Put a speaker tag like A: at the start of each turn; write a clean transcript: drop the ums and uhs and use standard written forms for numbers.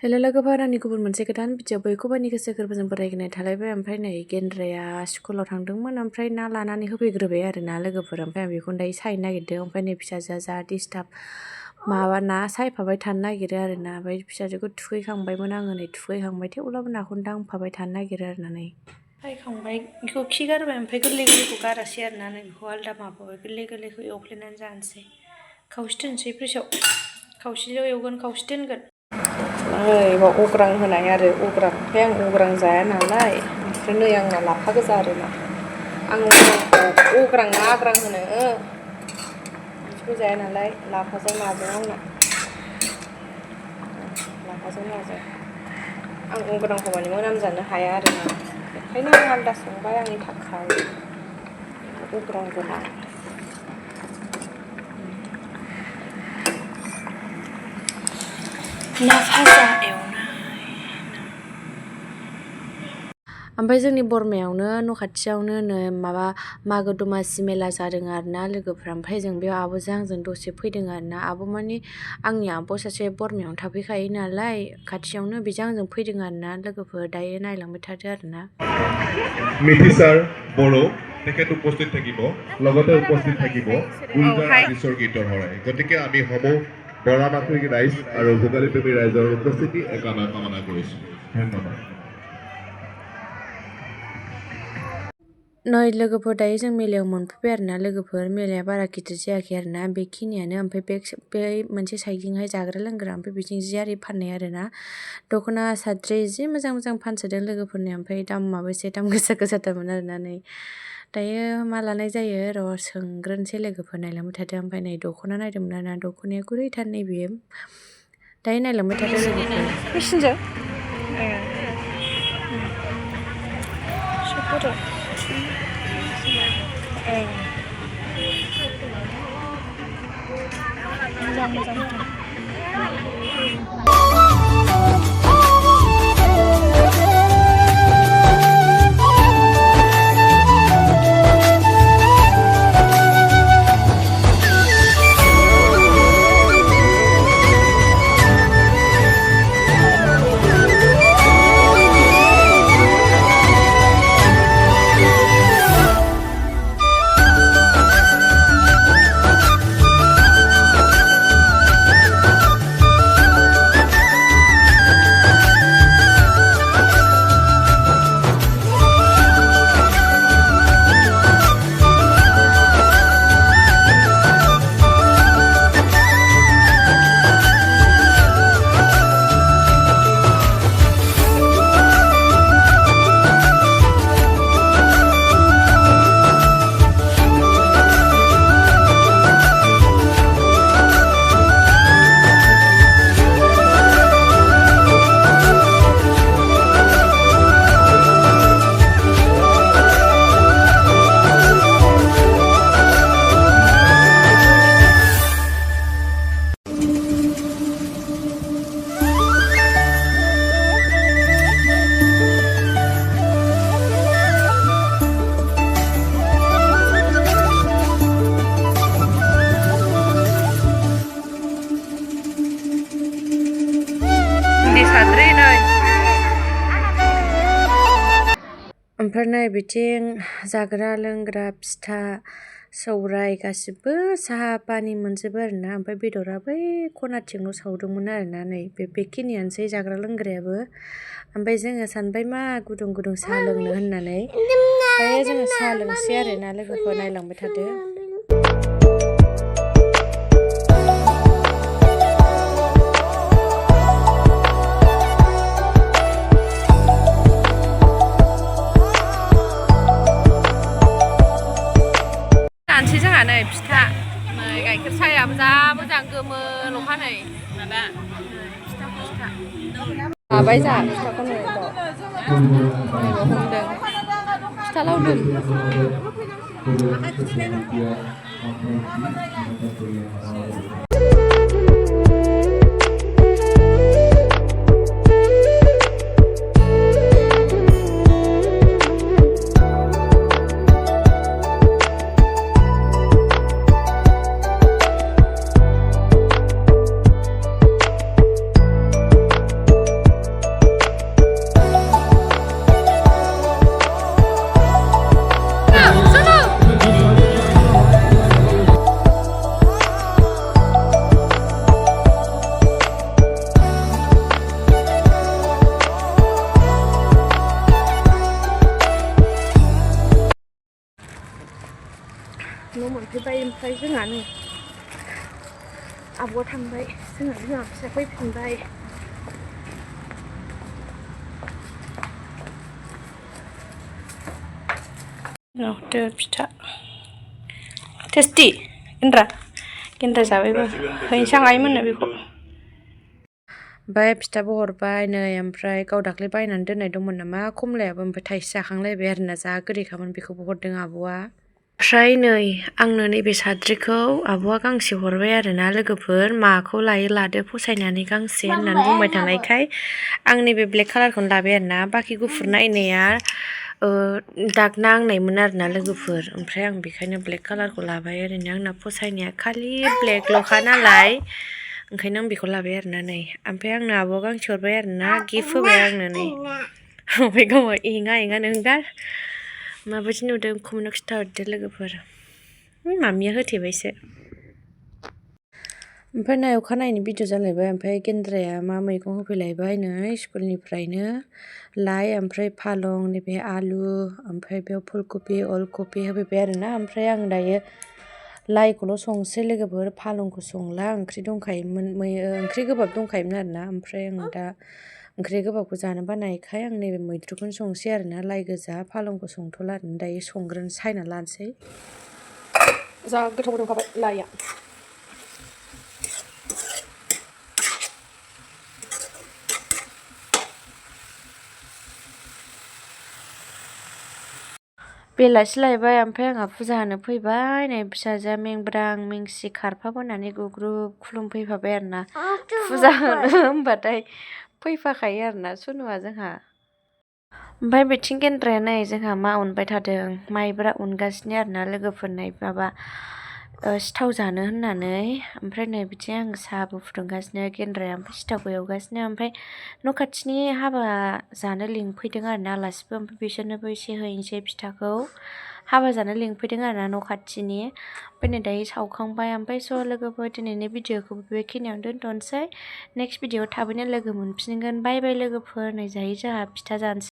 A: हेल' लोगोफोर आंनि गुबुन मोनसे गोदान भिडिअ बयखौबोनि गोसो गोरबोजों बरायनाय थालायबाय। ओमफ्राय नै गेन्द्राया स्कुलाव थांदोंमोन, ओमफ्राय ना लानानै होफैग्रोबाय आरो ना लोगोफोर। ओमफ्राय आं बेखौनो दायो सायनो नागिरदों। ओमफ्राय नै फिसाजोआ जा डिस्टार्ब माबा ना सायफाबाय थानो नागिरो आरो ना। ओमफ्राय फिसाजोखौ थुखैखांबायमोन आङो, नै थुखैखांबाय थेवब्लाबो नाखौनो दांफाबाय थानो नागिरो आरो ना। नै सायखांबाय, बेखौ खि गारबाय, ओमफ्राय गोरलै गोरलैखौ गारासै आरो ना। नै बेखौ आलदा माबाबाय, गोरलै गोरलैखौ एवफ्लेनानै जानोसै। खावसे दोनसै फ्रिजआव, खावसेयाव एवगोन खावसे दोनगोन। नै अग्रां होनाय आरो अग्रां, ओमफ्राय आं अग्रां जाया नालाय, ओमफ्राय नै आंना लाफा गोजा आरो ना। आं अग्रां ना आग्रां होनो, बिदिखौ जाया नालाय, लाफाजों नाजों आंना, लाफाजों नाजों। आं अग्रांखौ माने मोनामजानो हाया आरो ना, बेखायनो आं आलदा संबाय आंनि थाखाय अग्रां गोनां। ना भाजा एवनाय। ओमफ्राय जोंनि बरमायावनो न' खाथियावनो माबा मागो दमासि मेला जादों आरो ना लोगोफ्रा। ओमफ्राय जों बेयाव आब'जों आंजों दसे फैदों आरो ना। आब' माने आंनि आब' सासे बरमायावनो थाफैखायो नालाय खाथियावनो, बेजों आंजों फैदों आरो ना लोगोफोर। दायो नायलांबाय थादो आरो ना।
B: मिथि सार बर' তেখেত উপস্থিত থাকিব, লগতে উপস্থিত থাকিব উলগাৰ আদিশ্বৰ গীতৰ হৰাই। গতিকে আমি সমূহ বৰামাখৰি ৰাইজ আৰু ভোগালী প্ৰেমী ৰাইজৰ উপস্থিতি একান্ত কামনা কৰিছোঁ। ধন্যবাদ।
A: नै लोगोफोर दायो जों मेलायाव मोनफैबाय आरो ना लोगोफोर। मेलाया बारा गिदिर जायाखै आरो ना, बेखिनियानो। ओमफ्राय बे मोनसे साइडजोंहाय जाग्रा लोंग्रा, ओमफ्राय बिथिं जि आरि फाननाय आरो ना। दख'ना साद्रि जि मोजां मोजां फानसोदों लोगोफोरनि। ओमफ्राय दामाबो एसे दाम गोसा गोसाथारमोन आरो ना। नै दायो मा लानाय जायो र' सोंग्रोनोसै लोगोफोर, नायलांबाय थादो। ओमफ्राय नै दख'ना नायदोंमोन आरो ना, दख'नाया गुरैथार नैबेयो। दायो नायलांबाय थादो लोगोफोर। मेसिनजों मोजां मोजां साद्रि नै। ओमफ्राय नै बिथिं जाग्रा लोंग्रा फिथा सौराय गासिबो साहा पानि मोनजोबो आरो ना। ओमफ्राय बेदरा बै खनाथिंल' सावदोंमोन आरो ना। नै बेखिनियानोसै जाग्रा लोंग्रायाबो। ओमफ्राय जोङो सानबाय मा गुदुं गुदुं साहा लोंनो होननानै, दायो जोङो साहा लोंसै आरो ना लोगोफोर। नायलांबाय थादो। जानोसै जोंहा नै फिथा, नै गाइखेर साहायाबो जा मोजां गोमो लखा। नै माबा फिथा लाबाय जोंहा फिथाखौ। नै हमदों फिथा लावदुम। जाफैबाय ओमफ्राय जोंहानो आब'आ थांबाय जोंहा बिमा फिसा फैफिनबाय फिथा टेस्टि गेन्द्रा जाबायबो हैनोसै बेखौ ओमफ्राय फिथाबो हरबाय नै ओमफ्राय गाव दाख्लै बायनानै दोननाय दंमोन नामा खमलायाबो ओमफ्राय थाइसे जाखांलायबाय आरोना जा गोदैखामोन बेखौबो हरदों आब'आ ओमफ्राय नै आंनो नैबे साद्रिखौ आब'आ गांसे हरबाय आरोना लोगोफोर माखौ लायो लादो फसायनानै गांसे होननानै बुंबाय थानायखाय आं नैबे ब्लेक कालारखौनो लाबाय आरोना बाखि गुफुर नायनाया दाग नांनायमोन आरोना लोगोफोर ओमफ्राय आं बेखायनो ब्लेक कालारखौ लाबाय ओरैनो आंना फसायनाया खालि ब्लेकल'खा नालाय ओंखायनो आं बेखौ लाबाय आरोना नै ओमफ्राय आंनो आब'आ गांसे हरबाय आरोना गिफ्ट होबाय आंनो नै ओमफ्राय गावहा एङा नोंगा माबायदि नुदों कमेन्टआव खिन्थाहरदो लोगोफोर मामिया होथेबायसो ओमफ्राय नै अखानायैनि भिडिअ जालायबाय ओमफ्राय गेन्द्राया मा मैगं होफैलायबाय नै स्कुलनिफ्रायनो लाइ ओमफ्राय फालं नैबे आलु ओमफ्राय बेयाव फुलकबि अलकबि होफैबाय आरोना ओमफ्राय आं दायो लाइखौल' संसै लोगोफोर फालंखौ संला ओंख्रि दंखायोमोन ओंख्रि गोबाब दंखायोमोन आरोना ओमफ्राय आं दा ओंख्रि गोबाबखौ जानो बानायखाय आं नैबे मैद्रुखौनो संसै आरोना लाइ गोजा फालंखौ संथ'ला आरोना दायो संग्रोनो सायना लानोसै जा गोथाव दंखाबाय लाइया बेलासि लायबाय ओमफ्राय आंहा फुजा होनो फैबाय नै फिसाजोआ मेंब्रां मेंसि खारफाबोनानै गुग्रुब खुलुमफैफाबाय आरोना फुजा होनो होनबाथाय फैफाखायो आरोना सुनुआ जोंहा ओमफ्राय बिथिं गेन्द्राया नै जोंहा मा उनबाय थादों माइब्रा उनगासिनो आरोना लोगोफोरनाय माबा सिथाव जानो होननानै ओमफ्राय नै बिथिं आं साहाबो फुदुंगासिनो गेन्द्राया ओमफ्राय सिथावखौ एवगासिनो ओमफ्राय न' खाथिनि हाबा जानो लिंफैदों आरोना आलासिबो ओमफ्राय बिसोरनोबो एसे हैनोसै फिथाखौ हाबा जानो लिंफैदों आरोना न' खाथिनि ओमफ्राय नै दायो सावखांबाय ओमफ्राय स' लोगोफोर दिनैनि भिडिअखौ बेखिनियावनो दोनथ'नोसै नेक्स्ट भिडिअआव थाबैनो लोगो मोनफिनगोन बाय बाय लोगोफोर नै जायो जोंहा फिथा जानोसै